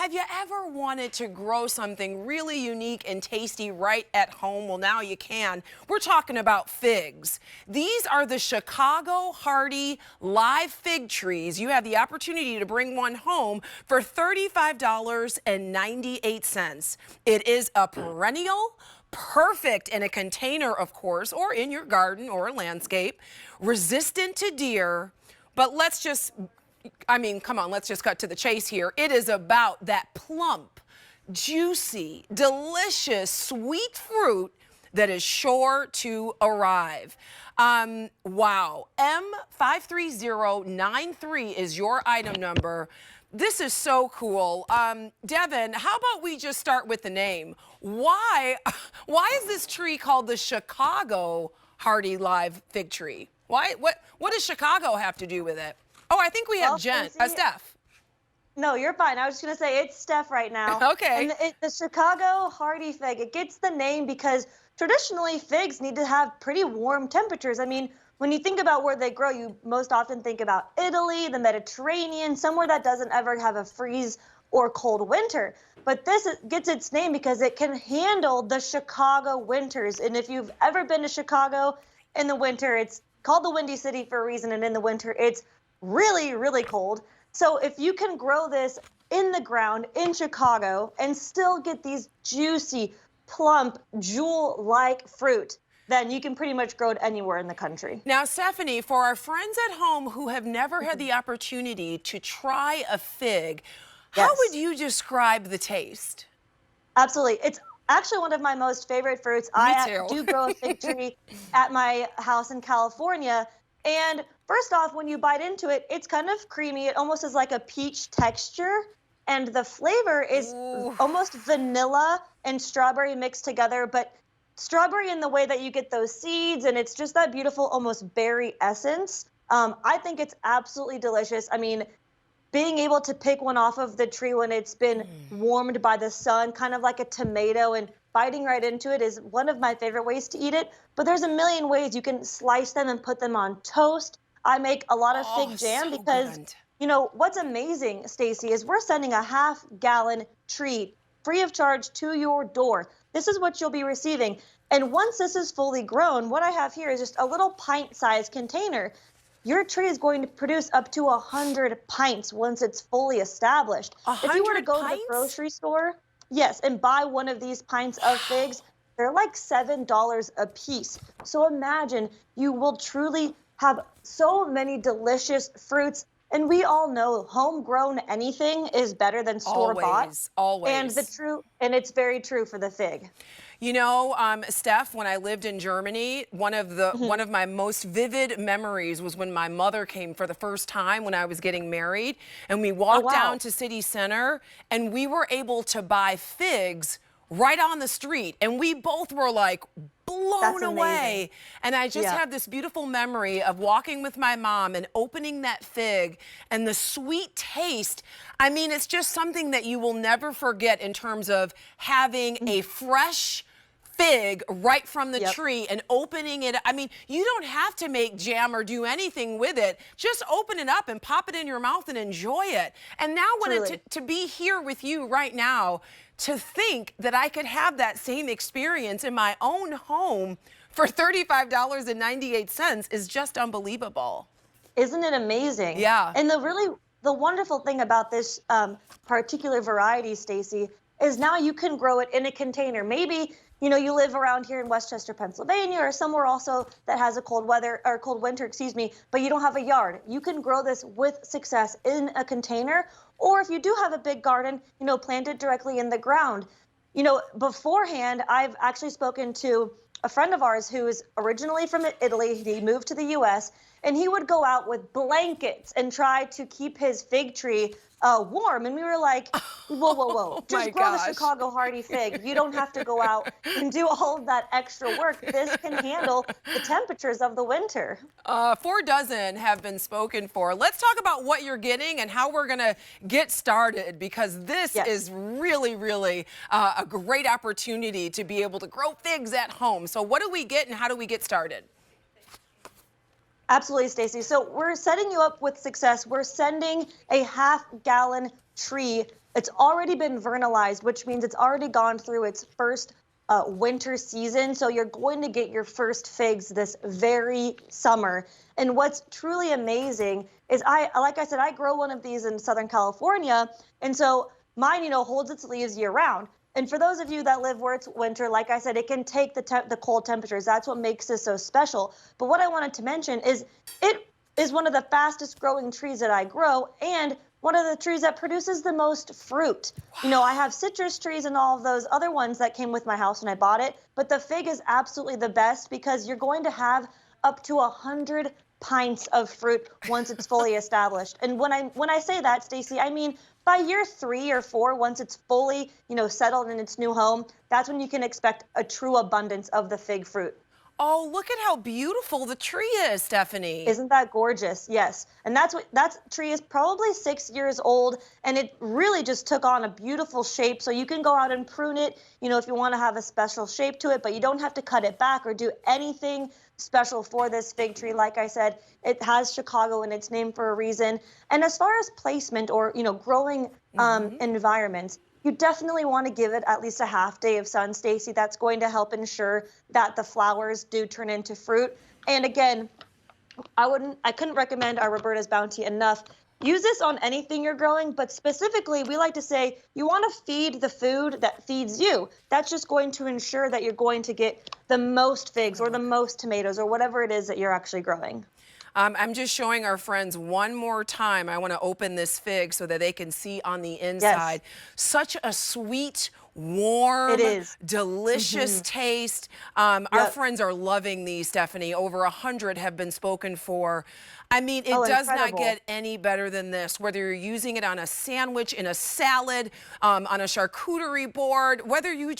Have you ever wanted to grow something really unique and tasty right at home? Well, now you can. We're talking about figs. These are the Chicago Hardy live fig trees. You have the opportunity to bring one home for $35.98. It is a perennial, perfect in a container, of course, or in your garden or landscape, resistant to deer, but let's just cut to the chase here. It is about that plump, juicy, delicious, sweet fruit that is sure to arrive. Wow, M53093 is your item number. This is so cool. Devin, how about we just start with the name? Why is this tree called the Chicago Hardy Live Fig Tree? What does Chicago have to do with it? Oh, I think we have Steph. No, you're fine. I was just going to say it's Steph right now. Okay. And the Chicago Hardy fig, it gets the name because traditionally figs need to have pretty warm temperatures. I mean, when you think about where they grow, you most often think about Italy, the Mediterranean, somewhere that doesn't ever have a freeze or cold winter. But this gets its name because it can handle the Chicago winters. And if you've ever been to Chicago in the winter, it's called the Windy City for a reason. And in the winter, it's really, really cold. So if you can grow this in the ground in Chicago and still get these juicy, plump, jewel-like fruit, then you can pretty much grow it anywhere in the country. Now, Stephanie, for our friends at home who have never had the opportunity to try a fig, how would you describe the taste? Absolutely. It's actually one of my most favorite fruits. I do grow a fig tree at my house in California. And first off, when you bite into it, it's kind of creamy. It almost is like a peach texture. And the flavor is almost vanilla and strawberry mixed together, but strawberry in the way that you get those seeds, and it's just that beautiful, almost berry essence. I think it's absolutely delicious. I mean, being able to pick one off of the tree when it's been warmed by the sun, kind of like a tomato, and biting right into it is one of my favorite ways to eat it. But there's a million ways you can slice them and put them on toast. I make a lot of fig jam because, you know, what's amazing, Stacy, is we're sending a half-gallon treat free of charge to your door. This is what you'll be receiving. And once this is fully grown, what I have here is just a little pint-sized container. Your tree is going to produce up to 100 pints once it's fully established. If you were to go to the grocery store, yes, and buy one of these pints of figs, they're like $7 a piece. So imagine you will truly have so many delicious fruits. And we all know homegrown anything is better than store-bought. Always. And it's very true for the fig. You know, Steph, when I lived in Germany, one of my most vivid memories was when my mother came for the first time when I was getting married, and we walked down to city center, and we were able to buy figs right on the street, and we both were like blown away. And I just have this beautiful memory of walking with my mom and opening that fig and the sweet taste. I mean, it's just something that you will never forget in terms of having a fresh fig right from the tree and opening it. I mean, you don't have to make jam or do anything with it. Just open it up and pop it in your mouth and enjoy it. And now to be here with you right now, to think that I could have that same experience in my own home for $35.98 is just unbelievable. Isn't it amazing? Yeah. And the wonderful thing about this particular variety, Stacy, is now you can grow it in a container. Maybe, you know, you live around here in Westchester, Pennsylvania, or somewhere also that has a cold winter, but you don't have a yard. You can grow this with success in a container, or if you do have a big garden, you know, plant it directly in the ground. You know, beforehand, I've actually spoken to a friend of ours who is originally from Italy. He moved to the U.S., and he would go out with blankets and try to keep his fig tree warm. And we were like, whoa, whoa, whoa. Just grow the Chicago Hardy fig. You don't have to go out and do all of that extra work. This can handle the temperatures of the winter. 4 dozen have been spoken for. Let's talk about what you're getting and how we're going to get started, because this is really, really a great opportunity to be able to grow figs at home. So what do we get and how do we get started? Absolutely, Stacy. So we're setting you up with success. We're sending a half-gallon tree it's already been vernalized, which means it's already gone through its first winter season. So you're going to get your first figs this very summer. And what's truly amazing is like I said, I grow one of these in Southern California. And so mine, holds its leaves year round. And for those of you that live where it's winter, like I said, it can take the cold temperatures. That's what makes this so special. But what I wanted to mention is it is one of the fastest growing trees that I grow, and one of the trees that produces the most fruit. I have citrus trees and all of those other ones that came with my house when I bought it, but the fig is absolutely the best because you're going to have up to 100 pints of fruit once it's fully established. And when I say that, Stacy, I mean by year 3 or 4, once it's fully, settled in its new home, that's when you can expect a true abundance of the fig fruit. Oh, look at how beautiful the tree is, Stephanie. Isn't that gorgeous? Yes. And that tree is probably 6 years old, and it really just took on a beautiful shape. So you can go out and prune it, if you want to have a special shape to it, but you don't have to cut it back or do anything special for this fig tree. Like I said, it has Chicago in its name for a reason. And as far as placement or, growing environments, you definitely want to give it at least a half day of sun, Stacy. That's going to help ensure that the flowers do turn into fruit. And again, I couldn't recommend our Roberta's Bounty enough. Use this on anything you're growing, but specifically, we like to say you want to feed the food that feeds you. That's just going to ensure that you're going to get the most figs or the most tomatoes or whatever it is that you're actually growing. I'm just showing our friends one more time. I want to open this fig so that they can see on the inside. Yes. Such a sweet, warm, delicious taste. Our friends are loving these, Stephanie. Over 100 have been spoken for. I mean, it does not get any better than this, whether you're using it on a sandwich, in a salad, on a charcuterie board, whether you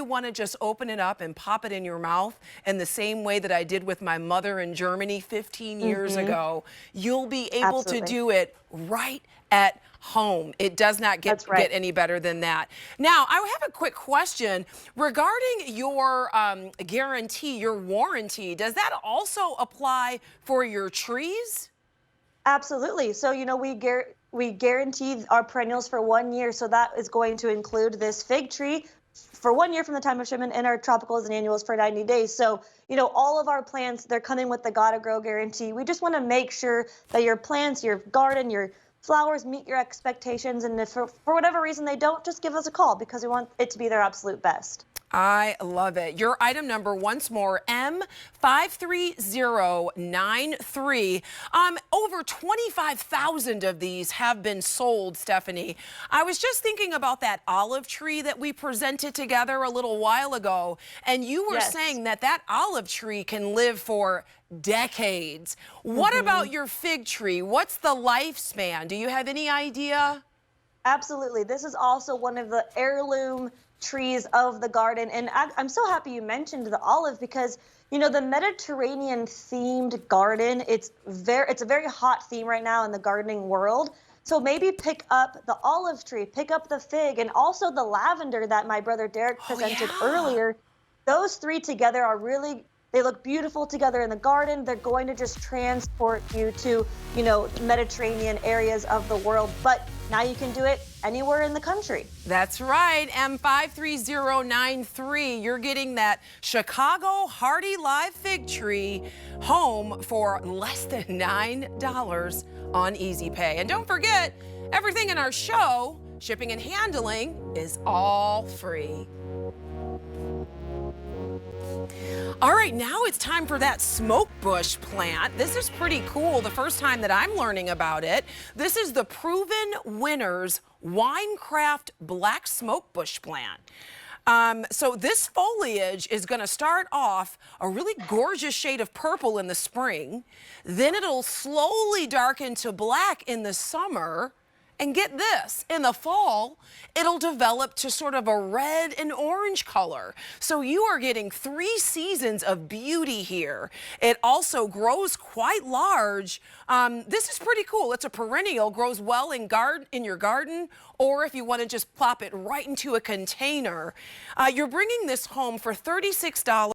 want to just open it up and pop it in your mouth in the same way that I did with my mother in Germany 15 years ago, you'll be able to do it right at home. It does not get any better than that. Now, I have a quick question regarding your guarantee, your warranty. Does that also apply for your trees? Absolutely. So, we guarantee our perennials for 1 year. So that is going to include this fig tree for 1 year from the time of shipment, and our tropicals and annuals for 90 days. So, all of our plants, they're coming with the Gotta Grow guarantee. We just want to make sure that your plants, your garden, your flowers meet your expectations, and if for whatever reason they don't, just give us a call because we want it to be their absolute best. I love it. Your item number, once more, M53093. Over 25,000 of these have been sold, Stephanie. I was just thinking about that olive tree that we presented together a little while ago, and you were saying that olive tree can live for decades. What about your fig tree? What's the lifespan? Do you have any idea? Absolutely. This is also one of the heirloom trees of the garden. And I'm so happy you mentioned the olive because, the Mediterranean themed garden, it's a very hot theme right now in the gardening world. So maybe pick up the olive tree, pick up the fig, and also the lavender that my brother Derek presented earlier. Those three together are they look beautiful together in the garden. They're going to just transport you to, Mediterranean areas of the world. But now you can do it anywhere in the country. That's right. M53093. You're getting that Chicago Hardy Live Fig Tree home for less than $9 on Easy Pay. And don't forget, everything in our show, shipping and handling, is all free. All right, now it's time for that smoke bush plant. This is pretty cool. The first time that I'm learning about it. This is the Proven Winners Winecraft Black Smoke Bush plant. So this foliage is going to start off a really gorgeous shade of purple in the spring. Then it'll slowly darken to black in the summer. And get this, in the fall, it'll develop to sort of a red and orange color. So you are getting 3 seasons of beauty here. It also grows quite large. This is pretty cool. It's a perennial, grows well in your garden, or if you want to just plop it right into a container. You're bringing this home for $36.